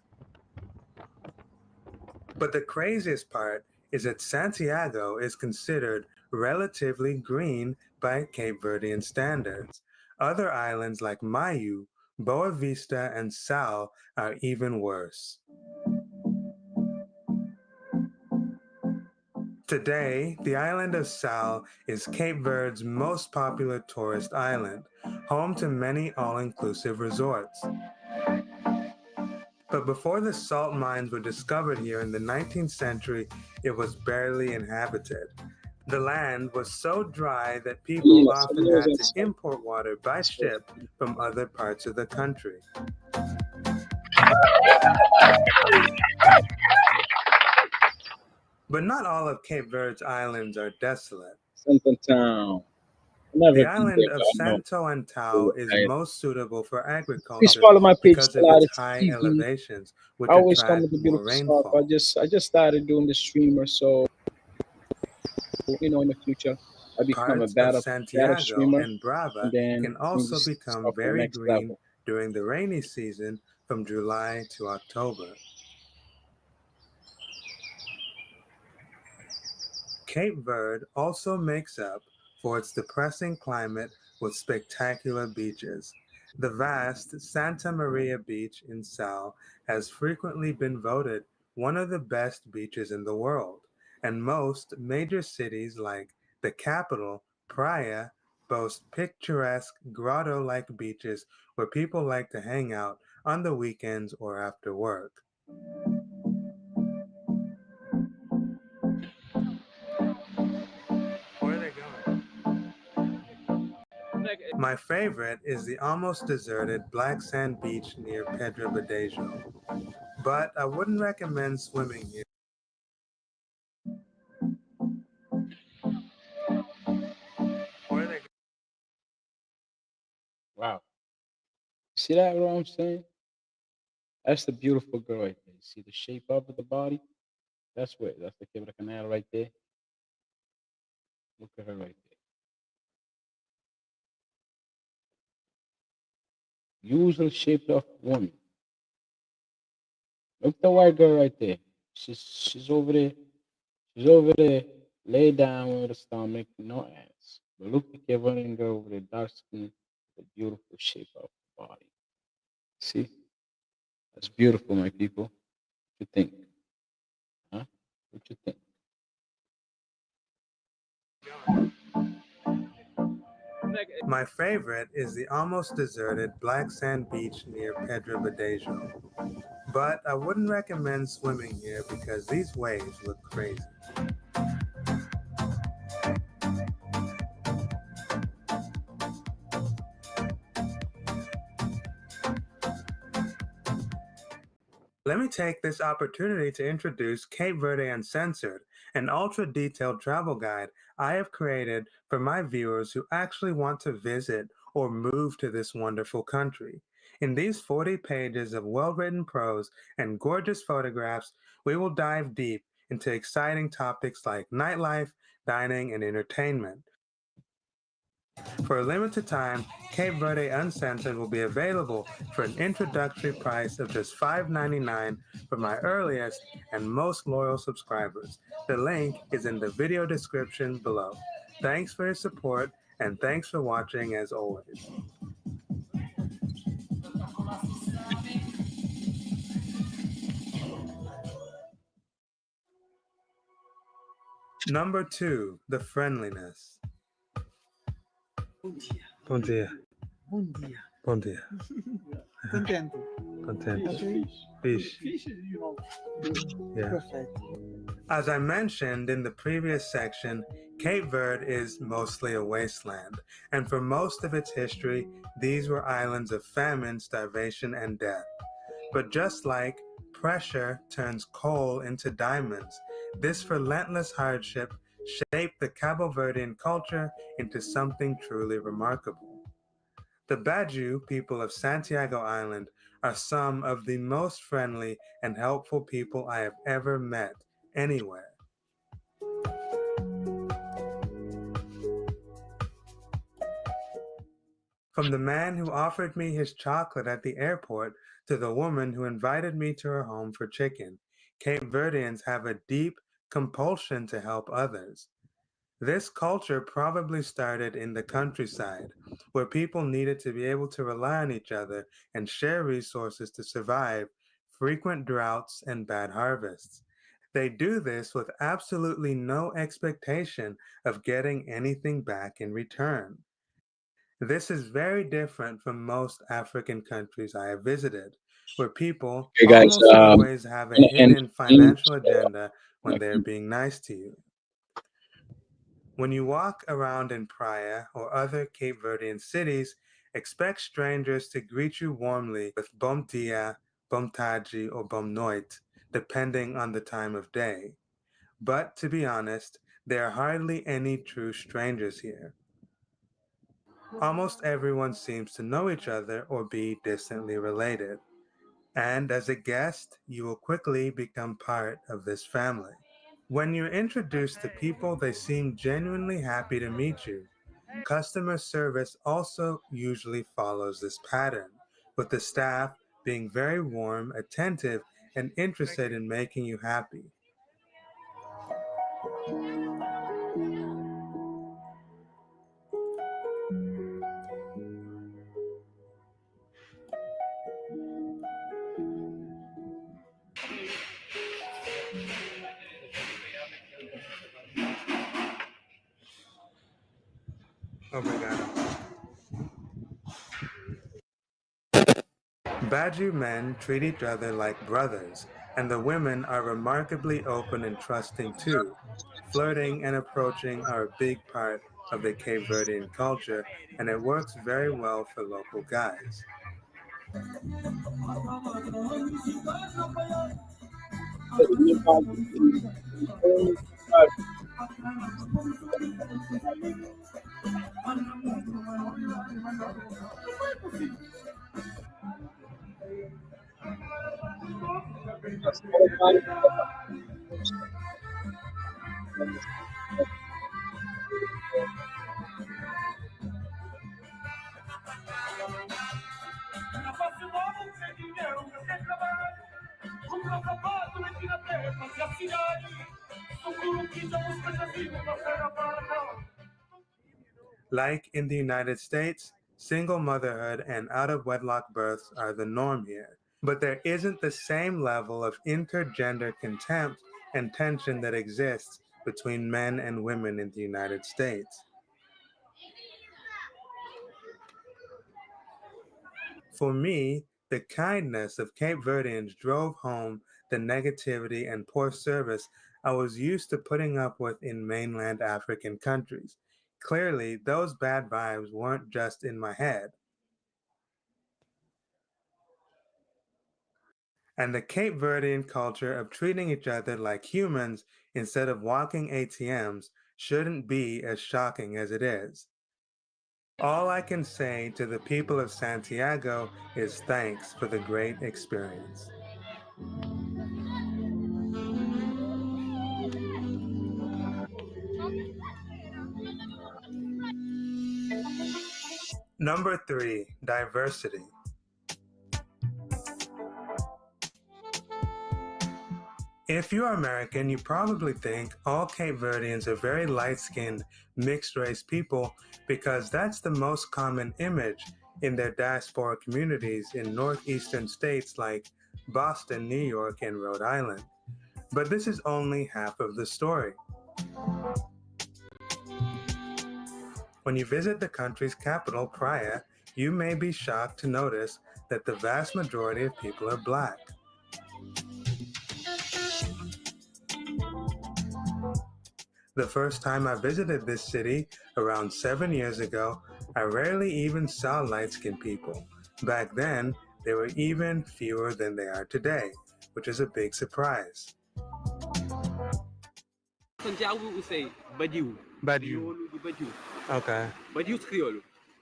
But the craziest part is that Santiago is considered relatively green by Cape Verdean standards. Other islands like Maio, Boa Vista, and Sal are even worse. Today, the island of Sal is Cape Verde's most popular tourist island, home to many all-inclusive resorts. But before the salt mines were discovered here in the 19th century, it was barely inhabited. The land was so dry that people often had to import water by ship from other parts of the country. But not all of Cape Verde's islands are desolate. Santa Town. I never The been island there, of but I know. Santo Antao is most suitable for Please agriculture follow my page, because of its Salaris high TV. elevations, I which always come attract with the more beautiful stuff. rainfall. I just started doing the streamer, so in the future I become a Parts of better Santiago streamer, and and Brava then can bring also this become stuff to the very next green level. during the rainy season from July to October. Cape Verde also makes up for its depressing climate with spectacular beaches. The vast Santa Maria Beach in Sal has frequently been voted one of the best beaches in the world, and most major cities like the capital, Praia, boast picturesque grotto-like beaches where people like to hang out on the weekends or after work. Where are they going? My favorite is the almost deserted black sand beach near Pedra Badejo, but I wouldn't recommend swimming here. Where are they Wow. See that what I'm saying? That's the beautiful girl right there. See the shape of the body? That's the Quebra Canal right there. Look at her right there. Usual shaped of woman. Look the white girl right there. She's over there. She's over there, lay down with a stomach, no ass. But look at the running girl with a dark skin, the beautiful shape of the body. See? That's beautiful, my people. What you think? Huh? What you think? My favorite is the almost deserted black sand beach near Pedra Badejo, but I wouldn't recommend swimming here because these waves look crazy. Let me take this opportunity to introduce Cape Verde Uncensored, an ultra-detailed travel guide I have created for my viewers who actually want to visit or move to this wonderful country. In these 40 pages of well-written prose and gorgeous photographs, we will dive deep into exciting topics like nightlife, dining, and entertainment. For a limited time, Cape Verde Uncensored will be available for an introductory price of just $5.99 for my earliest and most loyal subscribers. The link is in the video description below. Thanks for your support, and thanks for watching as always. Number 2, the friendliness. Bom dia. Bom dia. Bom dia. Bom dia. Contente. Contente. Fish. Fish, you know. Yeah. Perfect. As I mentioned in the previous section, Cape Verde is mostly a wasteland, and for most of its history, these were islands of famine, starvation, and death. But just like pressure turns coal into diamonds, this relentless hardship shaped the Cabo Verdean culture into something truly remarkable. The Baju people of Santiago Island are some of the most friendly and helpful people I have ever met anywhere. From the man who offered me his chocolate at the airport to the woman who invited me to her home for chicken, Cape Verdeans have a deep compulsion to help others. This culture probably started in the countryside, where people needed to be able to rely on each other and share resources to survive frequent droughts and bad harvests. They do this with absolutely no expectation of getting anything back in return. This is very different from most African countries I have visited, where people Okay, guys, almost always have a gonna end hidden the financial agenda when they are stream. being nice to you. When you walk around in Praia or other Cape Verdean cities, expect strangers to greet you warmly with bom dia, bom tarde, or bom noite, depending on the time of day. But to be honest, there are hardly any true strangers here. Almost everyone seems to know each other or be distantly related. And as a guest, you will quickly become part of this family. When you're introduced to people, they seem genuinely happy to meet you. Customer service also usually follows this pattern, with the staff being very warm, attentive, and interested in making you happy. Obrigado. Baju men treat each other like brothers, and the women are remarkably open and trusting too. Flirting and approaching are a big part of the Cape Verdean culture, and it works very well for local guys. Like in the United States, single motherhood and out-of-wedlock births are the norm here. But there isn't the same level of intergender contempt and tension that exists between men and women in the United States. For me, the kindness of Cape Verdeans drove home the negativity and poor service I was used to putting up with in mainland African countries. Clearly, those bad vibes weren't just in my head. And the Cape Verdean culture of treating each other like humans instead of walking ATMs shouldn't be as shocking as it is. All I can say to the people of Santiago is thanks for the great experience. Number 3, diversity. If you're American, you probably think all Cape Verdeans are very light-skinned, mixed-race people because that's the most common image in their diaspora communities in northeastern states like Boston, New York, and Rhode Island. But this is only half of the story. When you visit the country's capital, Praia, you may be shocked to notice that the vast majority of people are black. The first time I visited this city, around 7 years ago, I rarely even saw light-skinned people. Back then, there were even fewer than they are today, which is a big surprise. Santiago we say Badiou. Badiou. Badiou. Okay. Badiou is Creole.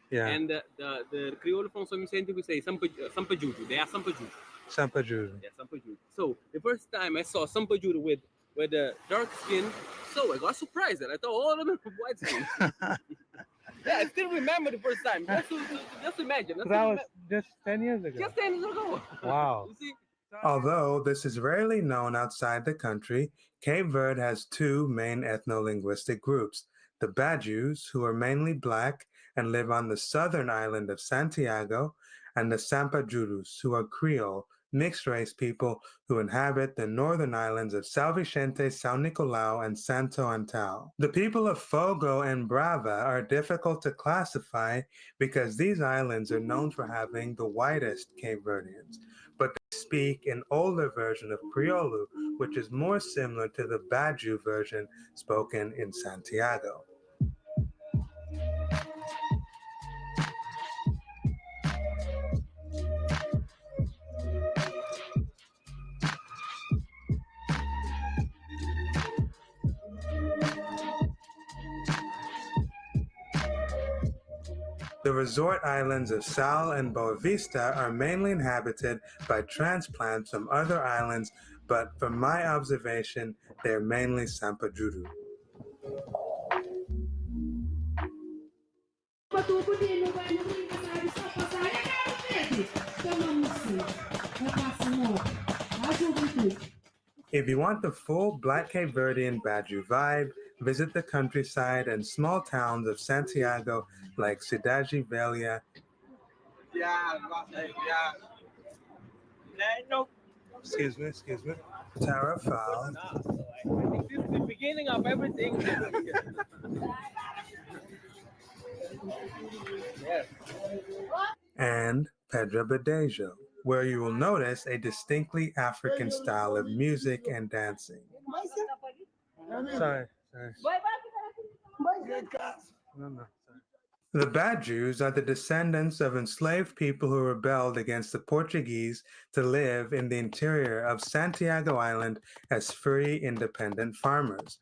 Yeah. And the Creole from São Vicente we say Sampajuju. They are Sampajuju. Sampajuju. Yeah, Sampajuju. So the first time I saw Sampajuju with the dark skin, so I got surprised and I thought all of them were white skin. Yeah, I still remember the first time. Just imagine. That was just 10 years ago. Just 10 years ago. Wow. You see? Although this is rarely known outside the country, Cape Verde has two main ethno-linguistic groups, the Bajus, who are mainly black and live on the southern island of Santiago, and the Sampajurus, who are Creole, mixed-race people who inhabit the northern islands of São Vicente, São Nicolau, and Santo Antão. The people of Fogo and Brava are difficult to classify because these islands are known for having the whitest Cape Verdeans, but they speak an older version of Crioulo, which is more similar to the Baju version spoken in Santiago. The resort islands of Sal and Boa Vista are mainly inhabited by transplants from other islands, but from my observation, they are mainly Sampajudu. If you want the full Black Cape Verdean Badu vibe, visit the countryside and small towns of Santiago like Cidade Velha. Excuse me. Tarrafal. This is the beginning of everything. Yes. And Pedra Badejo, where you will notice a distinctly African style of music and dancing. Sorry. No. The Badjus are the descendants of enslaved people who rebelled against the Portuguese to live in the interior of Santiago Island as free, independent farmers.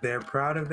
They're proud of their